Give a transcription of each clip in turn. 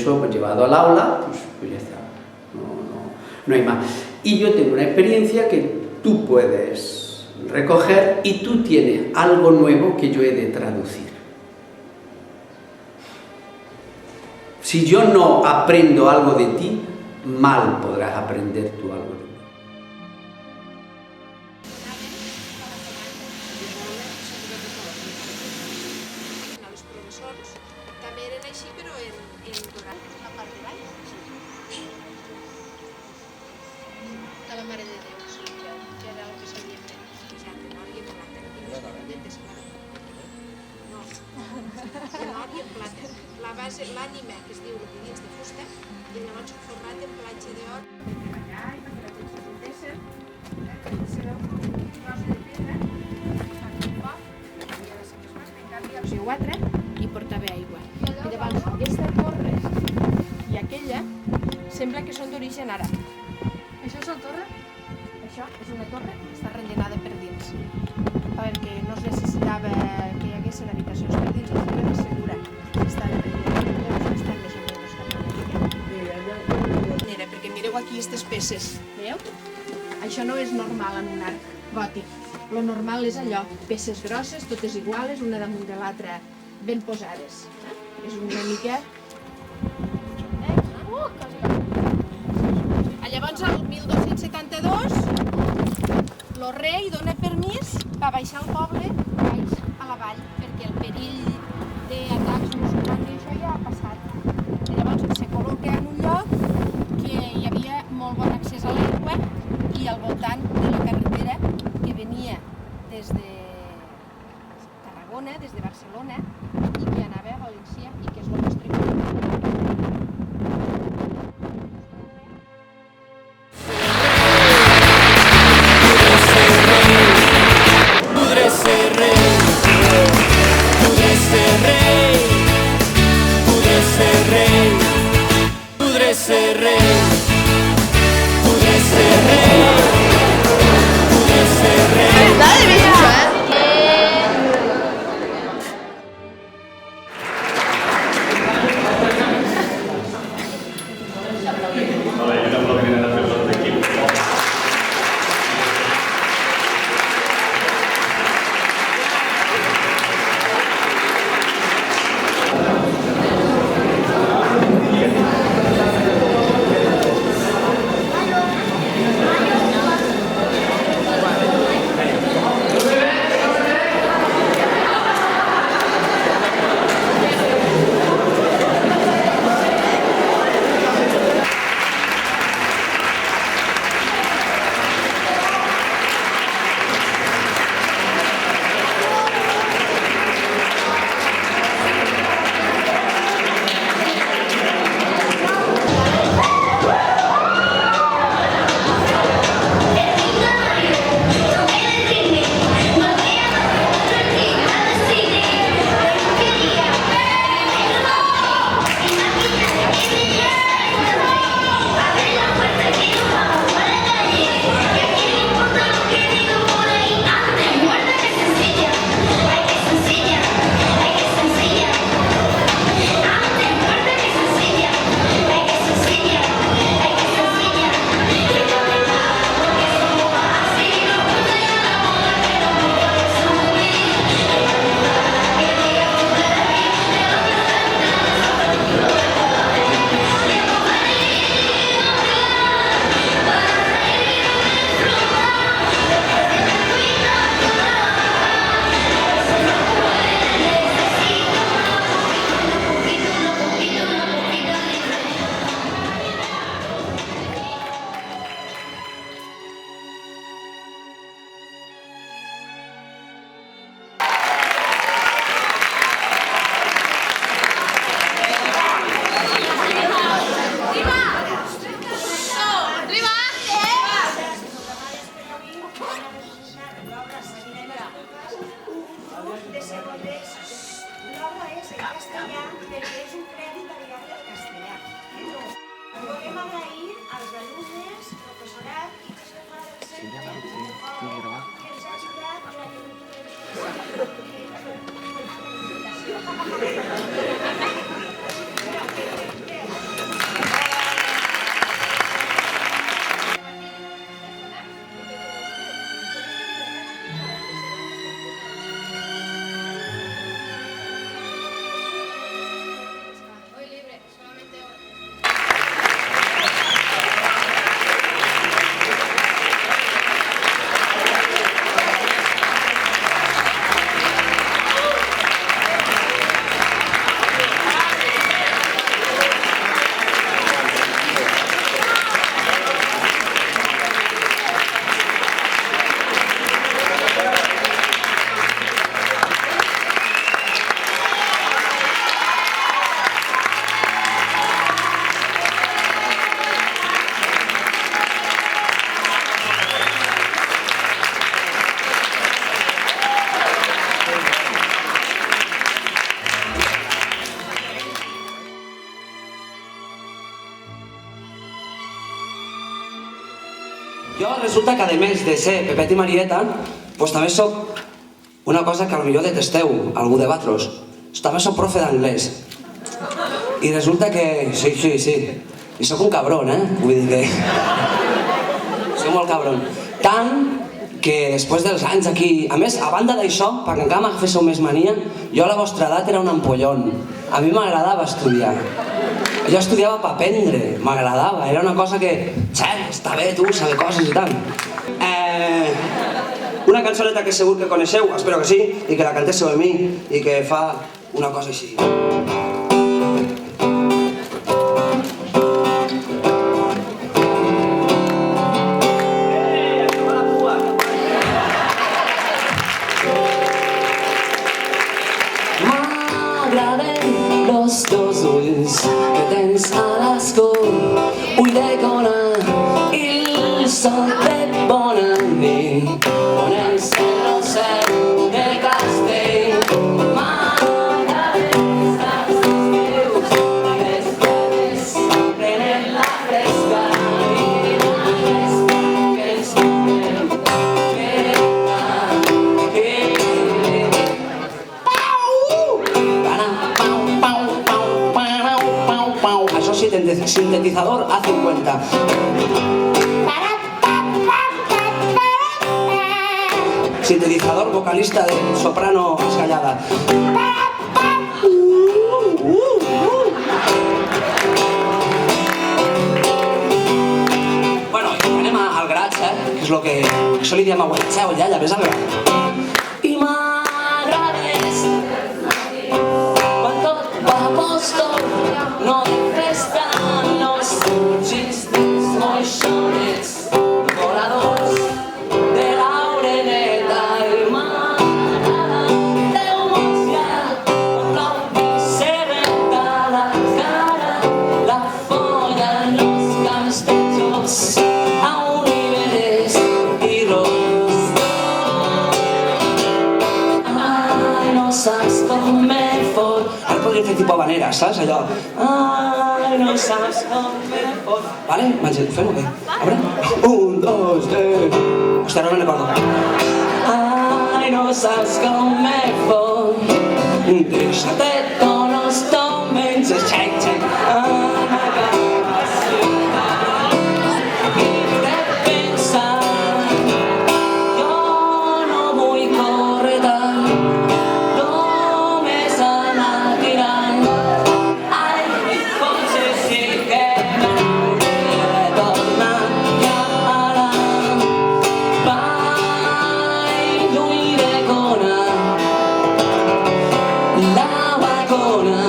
eso, pues llevado al aula, pues ya está, no hay más. Y yo tengo una experiencia que tú puedes recoger y tú tienes algo nuevo que yo he de traducir. Si yo no aprendo algo de ti, mal podrás aprender tú algo de mí. Els professors també eren així, però durant la part de baix. De la Mare de Déu, sí, que era el que s'havia fet. Exacte, no havia plata, no tinguis corretentes, clar. No, no havia plata. La base, l'ànima, que es diu el dins de fusta, i llavors format en platja d'or. Allà, i perquè la gent s'ajuntessin, i portava aigua. I llavors, aquesta torre i aquella sembla que són d'origen àrab. Això és la torre? Això és una torre que està rellenada per dins. Perquè no es necessitava que hi haguessin habitacions per dins, la torre era segura. Estava rellenada, llavors estan més o menys cap a l'illa. Perquè mireu aquí aquestes peces, veieu? Això no és normal en un arc gòtic. Lo normal és allò, peces grosses, totes iguales, una damunt de l'altra, ben posades. És una mica... Llavors, el 1272, el rei dona permís, va baixar al poble, baix a la vall, perquè el perill d'atacs musulmans i això ja ha passat. Llavors se col·loca en un lloc que hi havia molt bon accés a l'aigua i al voltant de la carretera que venia des de Tarragona, des de Barcelona, i que anava a València i que és el nostre Jo resulta que, a més de ser Pepet i Marieta, doncs també soc una cosa que potser detesteu, algú de vosaltres. També soc profe d'anglès. I resulta que... Sí. I soc un cabron, Vull dir que... Soc molt cabron. Tant que després dels anys aquí... A més, a banda d'això, perquè encara m'agaféssiu més mania, jo a la vostra edat era un ampollón. A mi m'agradava estudiar. Jo estudiava per aprendre, m'agradava, era una cosa que... està bé, tu, saber coses i tant. Una cançoneta que segur que coneixeu, espero que sí, i que la cantéssiu amb mi, i que fa una cosa així. M'agraden los dos ulls que tens a l'escó, ull de cona i el sol de bona nit, on encén el cel de castell. M'agraden els estius i les tardes prenen la fresca i la fresca que ens donen Això sí, sintetizador a 50. Sintetizador vocalista de soprano escallada. Bueno, anem al grat, que és el que... Això li diem a Guatxeu, ja ves al grat. I m'agrades quan tot va a posto, no de festa, los chistes moixonets voladors de l'oreneta. I m'agrada Déu mostra un plou serreta la cara, la folla en los camps de jocs, a oliveres i rostos. Ai, no saps com me fot. Ara podria fer tipus habanera, saps allò? Ai, no saps com me fot. Vale? Fem-ho bé. A veure. 1, 2, 3... Hòstia, no me'n recordo. Ai, no saps com me fot. Deixa-te tots los diumenges. Xec, xec. I de pensar, jo no vull córrer tant, només anar tirant. Ai, potser sí que m'hauré de tornar cap a la vall d'Ulldecona. La vacona,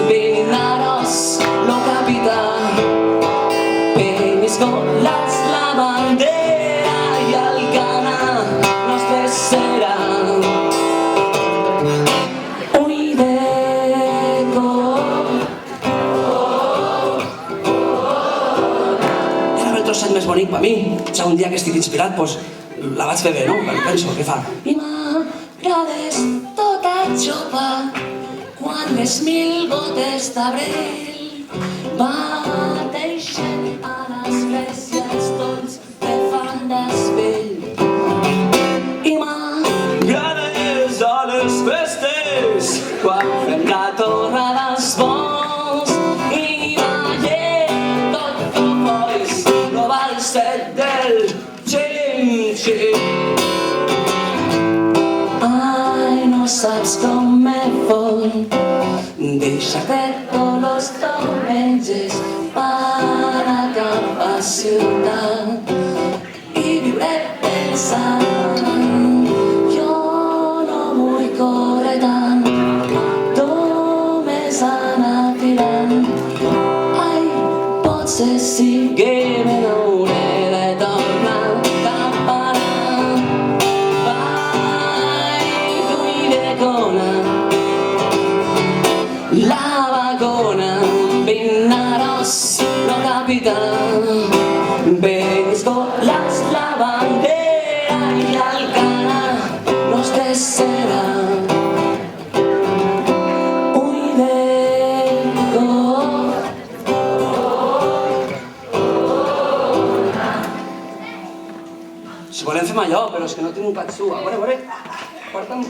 Vinaros, lo capital, Peñíscolas, la bandera i el Alcana, nostre serà. Era el trosset més bonic per mi. Si un dia que estic inspirat, doncs la vaig fer bé, no? Penso, què fa? I m'agrades tota xopa quan les 1000 gotes d'abril bateixen a l'església tots te fan desvell. I m'agrades a les festes quan fem la torre dels bons i ballem tot cofois no val set del xim-xim. Ai, no saps com me fot deixar-te tots los diumenges per anar cap a ciutat i viure pensant. Jo no vull córrer tant, només anar tirant. Ai, potser sí que me n'hauré de tornar cap a la vall d'Ulldecona. La vacona, Vinaros, la capital, Peñíscolas, la bandera i Si volem fer allò, però és que no tinc un patxú. A veure, porta'm...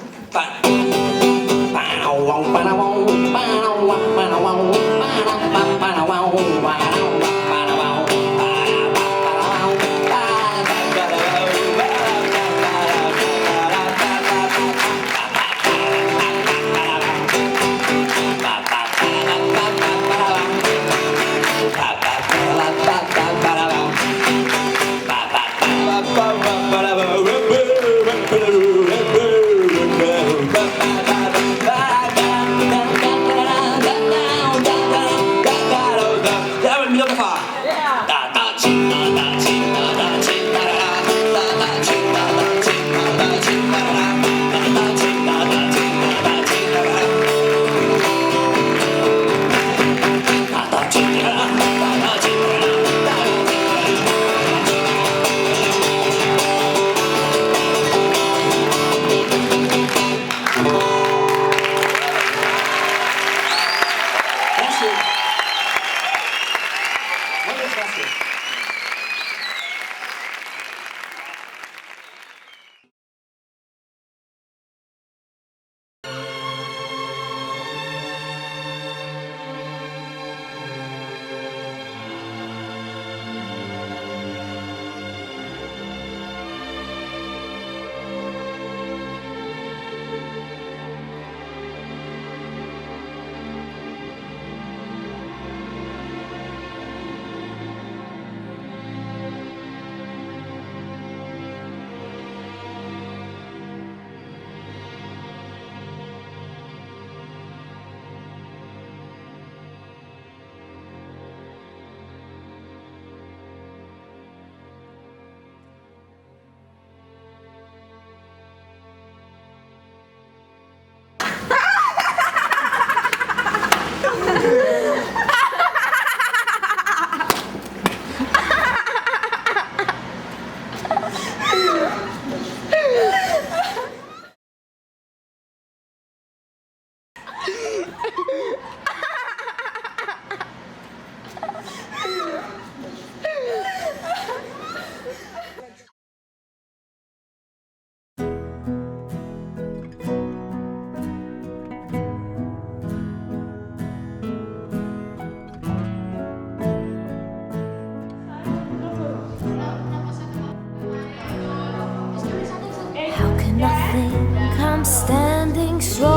Standing strong,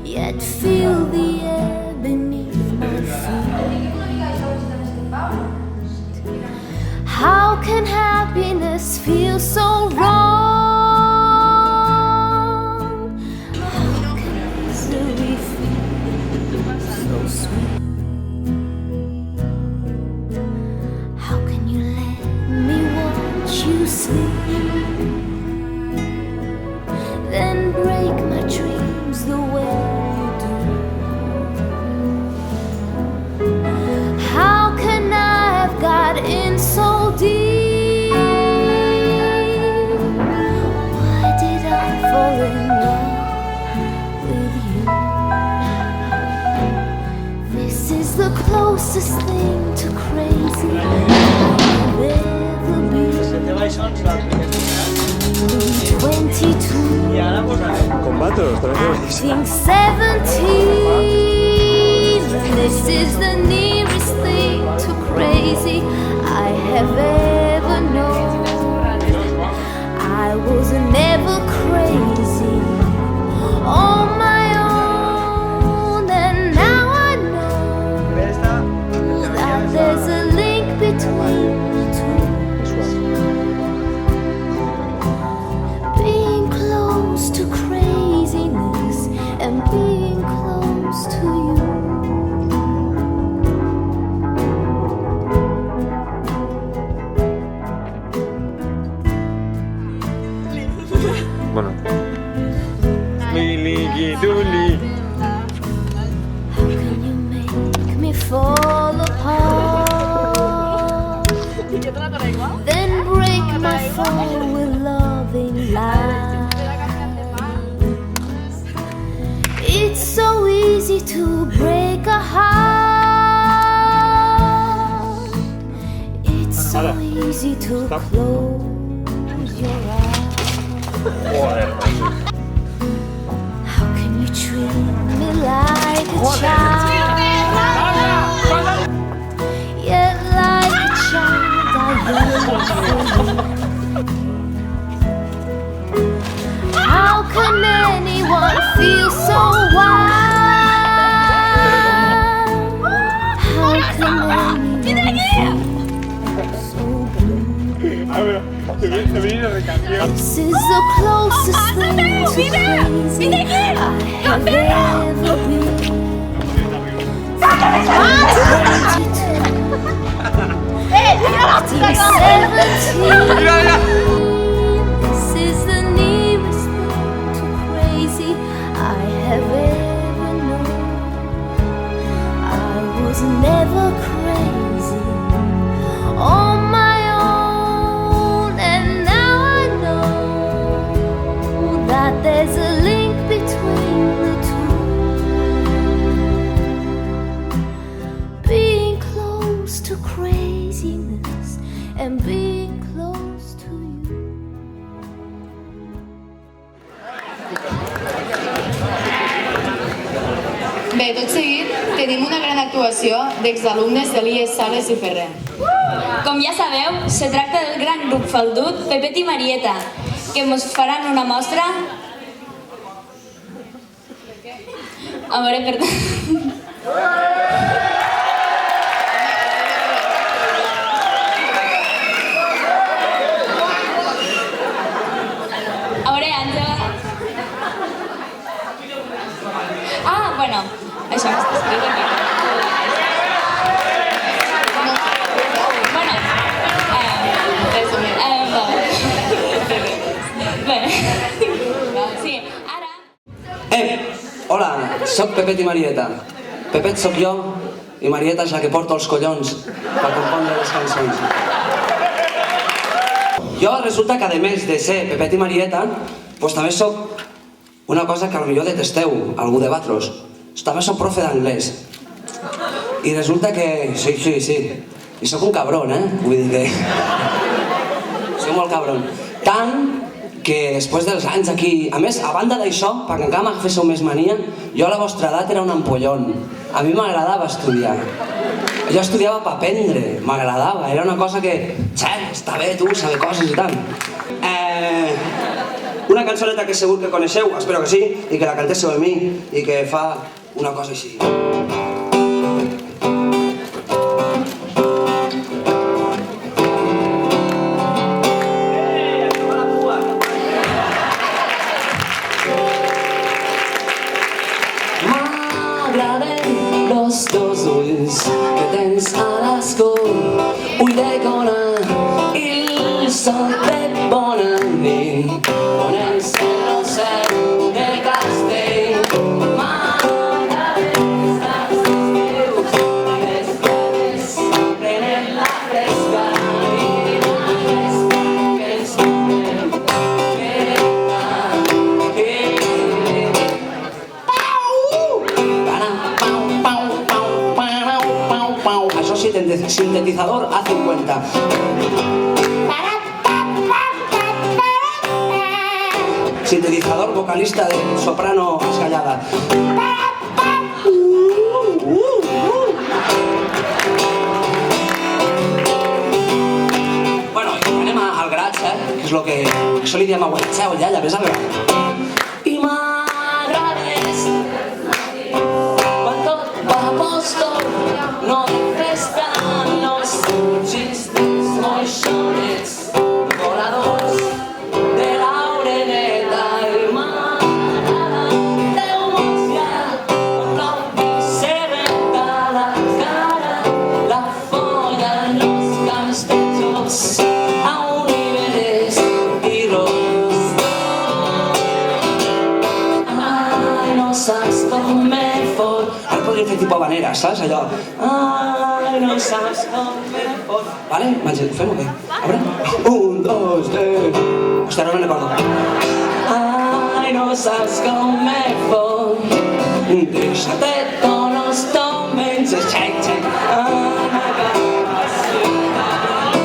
yet feel the air beneath my feet. How can happiness feel so wrong? How can misery feel so sweet? How can you let me watch you sleep? Then break my dreams the way you do. How can I have got in so deep? Why did I fall in love with you? This is the closest thing to crazy I've ever been. 22, acting 17. This is the nearest thing to crazy I have ever known. I was never crazy on my own, and now I know that there's a link between the two. Being close to craziness and being crazy to close your eyes. How can you treat me like a child? Yet like a child I yearn for you. How can anyone feel so wild? How can anyone feel so blue? This is the closest thing to crazy I have ever been. 17. This is the nearest thing to crazy I have ever known. I was never crazy on my own, and now I know that there's a link between the two. Being close to craziness and being close to you. Bé, tot seguit tenim una gran actuació d'exalumnes de l'IES Sales i Ferrer. Com ja sabeu, se tracta del gran grup faldut Pepet i Marieta, que ens faran una mostra... A veure, perdó... A veure, Àngela... Ah, bueno, això m'està escrit aquí. Sí, ara... Hola, soc Pepet i Marieta. Pepet sóc jo i Marieta és la que porta els collons per compondre les cançons. Jo resulta que a més de ser Pepet i Marieta, doncs també sóc una cosa que potser detesteu, algú de Batros. També sóc profe d'anglès. I resulta que... Sí. I sóc un cabron, Vull dir que... Soc molt cabron. Tant que després dels anys aquí... A més, a banda d'això, perquè encara m'agaféssiu més mania, jo a la vostra edat era un ampollón. A mi m'agradava estudiar. Jo estudiava per aprendre, m'agradava. Era una cosa que... Està bé, tu, saber coses i tant. Una cançoneta que segur que coneixeu, espero que sí, i que la cantéssiu amb mi, i que fa una cosa així. M'agraden los dos ulls que tens a l'escó, ull de cona i el sol de bona nit, on encén el cel de castell. M'agraden les teus i les teves prenen la fresca i la fresca que ens donem Això sí, sintetizador a 50. Sintetizador vocalista de soprano escallada. Bueno, anem al grat, que és el que... Això li diem a Huelcheu, ja ves al grat. I m'agrades quan tot va a posto, no de festa, no xistes, moixonets, voladors de l'oreneta. I m'agrada Déu mostra un plou se renta la cara, la folla en los camps de jocs, a oliveres i rostos. Ai, no saps com me fot. Ara podria fer tipus habanera, saps? Allò... Ai, no saps com me fot. Vale? Fem-ho bé. A veure. 1, 2, 3... Hòstia, no me'n recordo. Ai, no saps com me fot. Deixa-te con los tomenys. Xec. Ai, m'agrada la ciutat.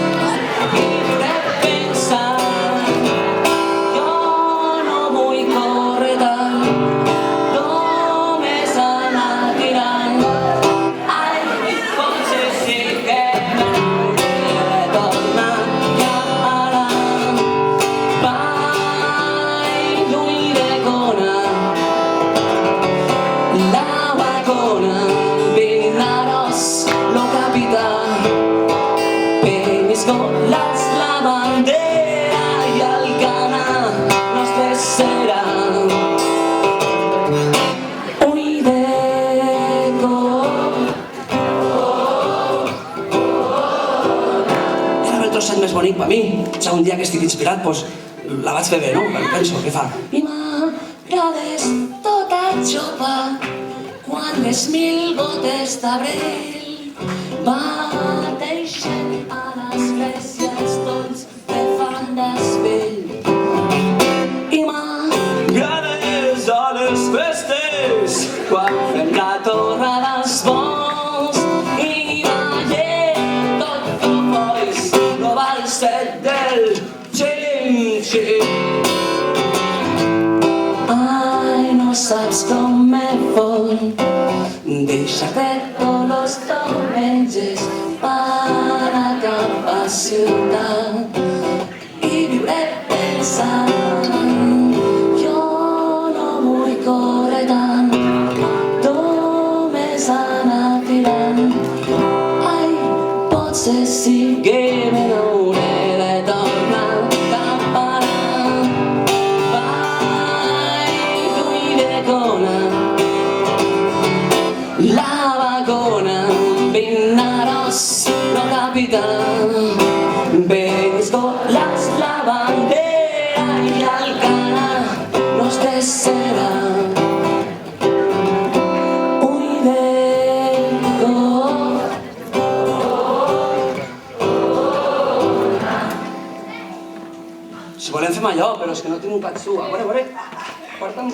escolas, la bandera i el cana nostre serà. Ull de cor. Era el trosset més bonic per mi. Ja un dia que estic inspirat, doncs la vaig fer bé, no? Penso, què fa? I m'agrades tota xopa quan les 1000 gotes d'abril bateixen a l'església els tons que fan desvell. I m'agrades a les festes quan fem la torre dels bons i ballem tot cofois, no val set del xim-xim. Ai, no saps com me vol deixar-te tots los diumenges per a cap a ciutat i viure pensant. Jo no vull córrer tant, només anar tirant. Ai, potser sí que me n'hauré de tornar cap a la vagona, Vinaros, no capital. Escoles, la bandera i el cana nostre serà. Ull de cor. Si volem fem allò, però és que no tinc un patxú. A veure, porta'm...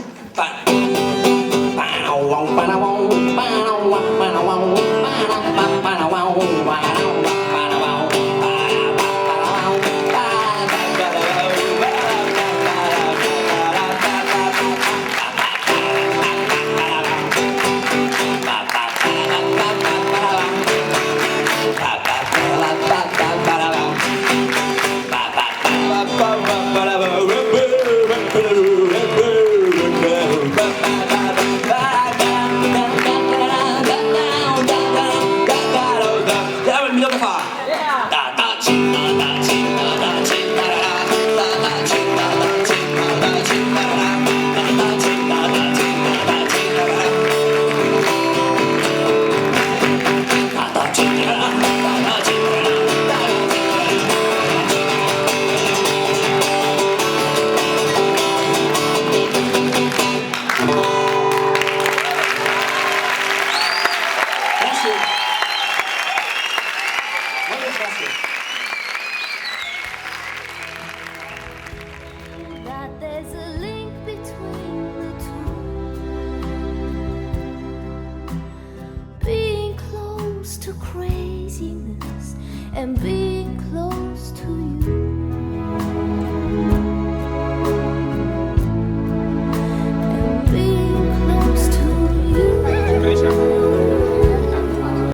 That there's a link between the two. Being close to craziness and being close